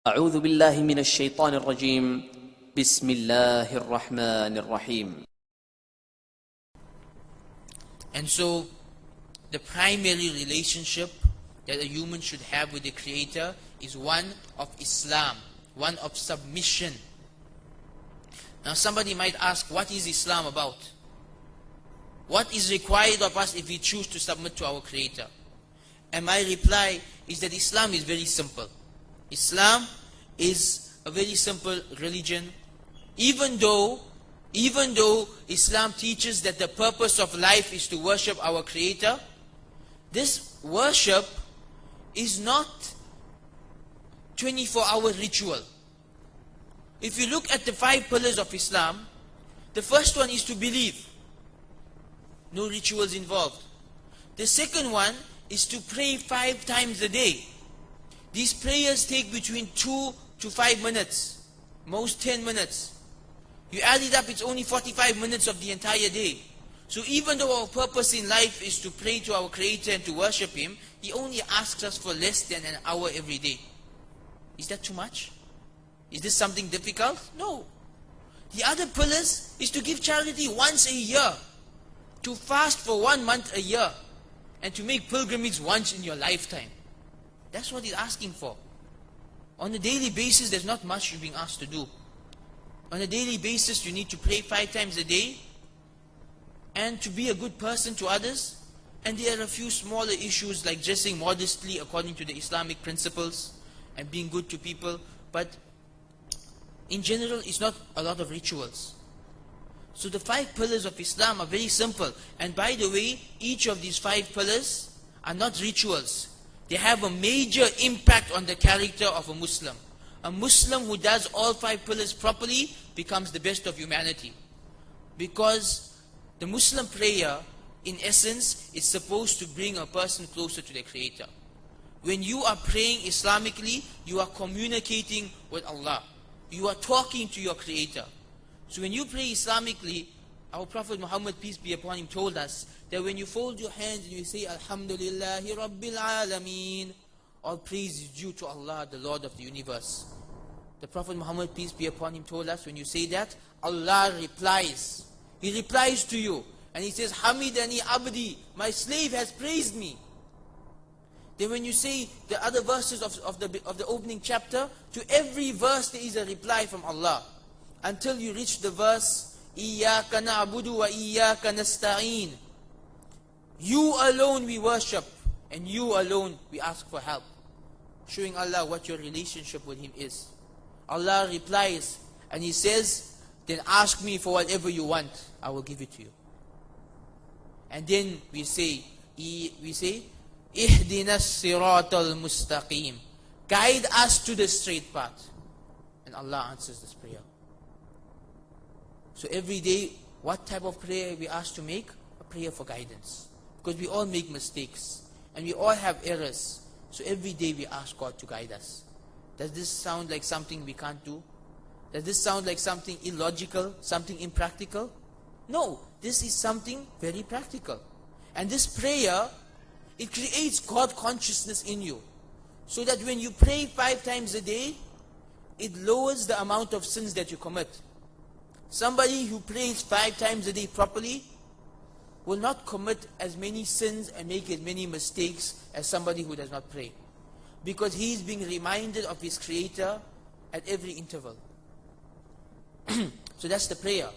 أعوذ بالله من الشيطان الرجيم بسم الله الرحمن الرحيم. And so, the primary relationship that a human should have with the Creator is one of Islam, one of submission. Now somebody might ask, what is Islam about? What is required of us if we choose to submit to our Creator? And my reply is that Islam is very simple. Islam is a very simple religion. Even though Islam teaches that the purpose of life is to worship our Creator, this worship is not 24-hour ritual. If you look at the 5 pillars of Islam, the first one is to believe. No rituals involved. The second one is to pray 5 times a day. These prayers take between 2 to 5 minutes, most 10 minutes. You add it up, it's only 45 minutes of the entire day. So even though our purpose in life is to pray to our Creator and to worship Him, He only asks us for less than an hour every day. Is that too much? Is this something difficult? No. The other pillars is to give charity once a year, to fast for 1 month a year, and to make pilgrimage once in your lifetime. That's what He's asking for. On a daily basis, there's not much you're being asked to do. On a daily basis, you need to pray 5 times a day, and to be a good person to others. And there are a few smaller issues like dressing modestly according to the Islamic principles and being good to people. But in general, it's not a lot of rituals. So the 5 pillars of Islam are very simple. And by the way, each of these 5 pillars are not rituals. They have a major impact on the character of a Muslim. A Muslim who does all 5 pillars properly becomes the best of humanity. Because the Muslim prayer, in essence, is supposed to bring a person closer to the Creator. When you are praying Islamically, you are communicating with Allah. You are talking to your Creator. So when you pray Islamically, our Prophet Muhammad, peace be upon him, told us that when you fold your hands and you say, Alhamdulillahi Rabbil Alameen, all praise is due to Allah, the Lord of the universe. The Prophet Muhammad, peace be upon him, told us when you say that, Allah replies. He replies to you. And He says, Hamidani Abdi, my slave has praised me. Then when you say the other verses of the opening chapter, to every verse there is a reply from Allah. Until you reach the verse, Iyaka na'budu wa iyaka nasta'een. You alone we worship, and you alone we ask for help. Showing Allah what your relationship with Him is. Allah replies, and He says, then ask me for whatever you want, I will give it to you. And then we say, Ihdina siratal mustaqim. Guide us to the straight path. And Allah answers this prayer. So every day, what type of prayer we asked to make? A prayer for guidance. Because we all make mistakes. And we all have errors. So every day we ask God to guide us. Does this sound like something we can't do? Does this sound like something illogical? Something impractical? No, this is something very practical. And this prayer, it creates God consciousness in you. So that when you pray 5 times a day, it lowers the amount of sins that you commit. Somebody who prays 5 times a day properly will not commit as many sins and make as many mistakes as somebody who does not pray. Because he is being reminded of his Creator at every interval. So that's the prayer.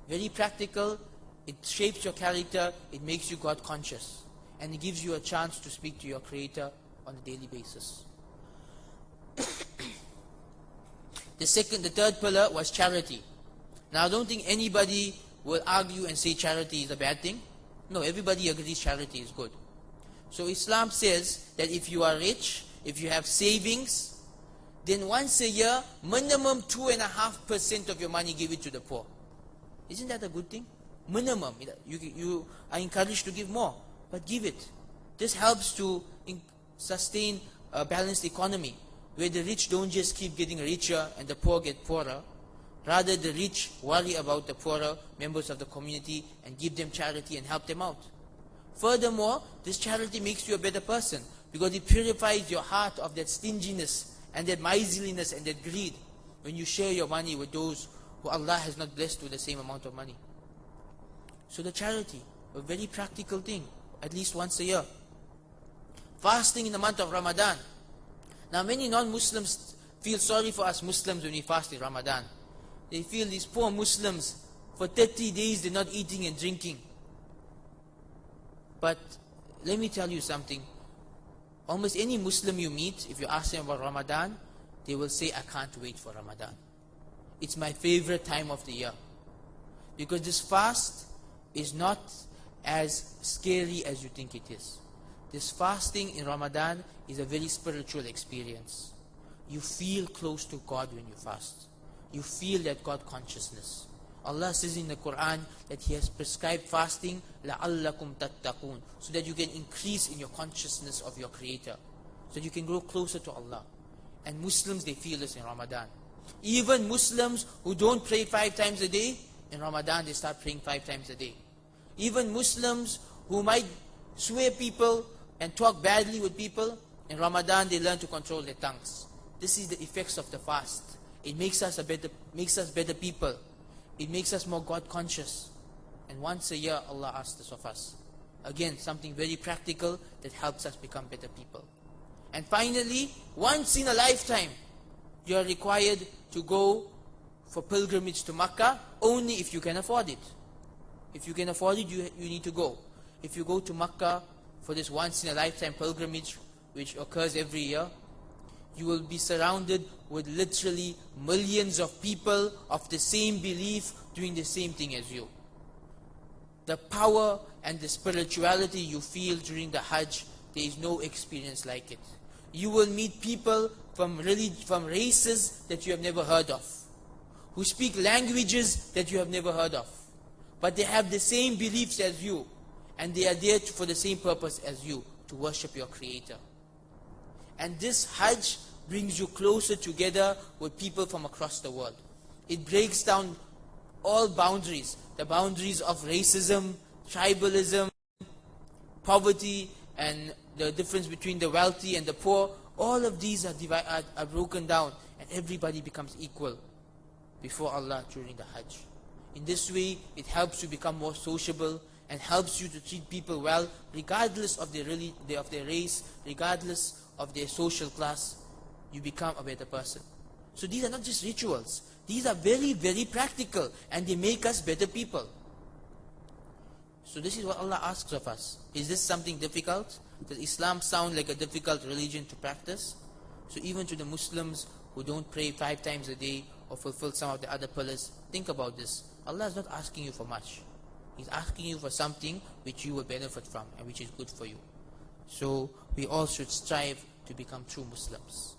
Very practical. It shapes your character. It makes you God conscious. And it gives you a chance to speak to your Creator on a daily basis. The third pillar was charity. Now I don't think anybody will argue and say charity is a bad thing. No, everybody agrees charity is good. So Islam says that if you are rich, if you have savings, then once a year, minimum 2.5% of your money, give it to the poor. Isn't that a good thing? Minimum. You are encouraged to give more, but give it. This helps to sustain a balanced economy, where the rich don't just keep getting richer and the poor get poorer. Rather, the rich worry about the poorer members of the community and give them charity and help them out. Furthermore, this charity makes you a better person because it purifies your heart of that stinginess and that miserliness and that greed when you share your money with those who Allah has not blessed with the same amount of money. So the charity, a very practical thing, at least once a year. Fasting in the month of Ramadan. Now many non-Muslims feel sorry for us Muslims when we fast in Ramadan. They feel these poor Muslims, for 30 days they're not eating and drinking. But let me tell you something. Almost any Muslim you meet, if you ask them about Ramadan, they will say, I can't wait for Ramadan. It's my favorite time of the year. Because this fast is not as scary as you think it is. This fasting in Ramadan is a very spiritual experience. You feel close to God when you fast. You feel that God consciousness. Allah says in the Quran that He has prescribed fasting لَعَلَّكُمْ تَتَّقُونَ, so that you can increase in your consciousness of your Creator, so that you can grow closer to Allah. And Muslims, they feel this in Ramadan. Even Muslims who don't pray 5 times a day, in Ramadan they start praying 5 times a day. Even Muslims who might swear people and talk badly with people, in Ramadan they learn to control their tongues. This is the effects of the fast. It makes us better people. It makes us more God conscious. And once a year Allah asks this of us. Again, something very practical that helps us become better people. And finally, once in a lifetime, you are required to go for pilgrimage to Makkah only if you can afford it. If you can afford it, you need to go. If you go to Makkah for this once in a lifetime pilgrimage, which occurs every year, you will be surrounded with literally millions of people of the same belief doing the same thing as you. The power and the spirituality you feel during the Hajj, there is no experience like it. You will meet people from races that you have never heard of, who speak languages that you have never heard of, but they have the same beliefs as you, and they are there for the same purpose as you, to worship your Creator. And this Hajj brings you closer together with people from across the world. It breaks down all boundaries, the boundaries of racism, tribalism, poverty, and the difference between the wealthy and the poor. All of these are broken down, and everybody becomes equal before Allah during the Hajj. In this way, it helps you become more sociable and helps you to treat people well, regardless of their race, regardless of their social class. You become a better person. So these are not just rituals. These are very, very practical, and they make us better people. So this is what Allah asks of us. Is this something difficult? Does Islam sound like a difficult religion to practice? So even to the Muslims who don't pray 5 times a day or fulfill some of the other pillars, think about this. Allah is not asking you for much. He's asking you for something which you will benefit from and which is good for you. So we all should strive to become true Muslims.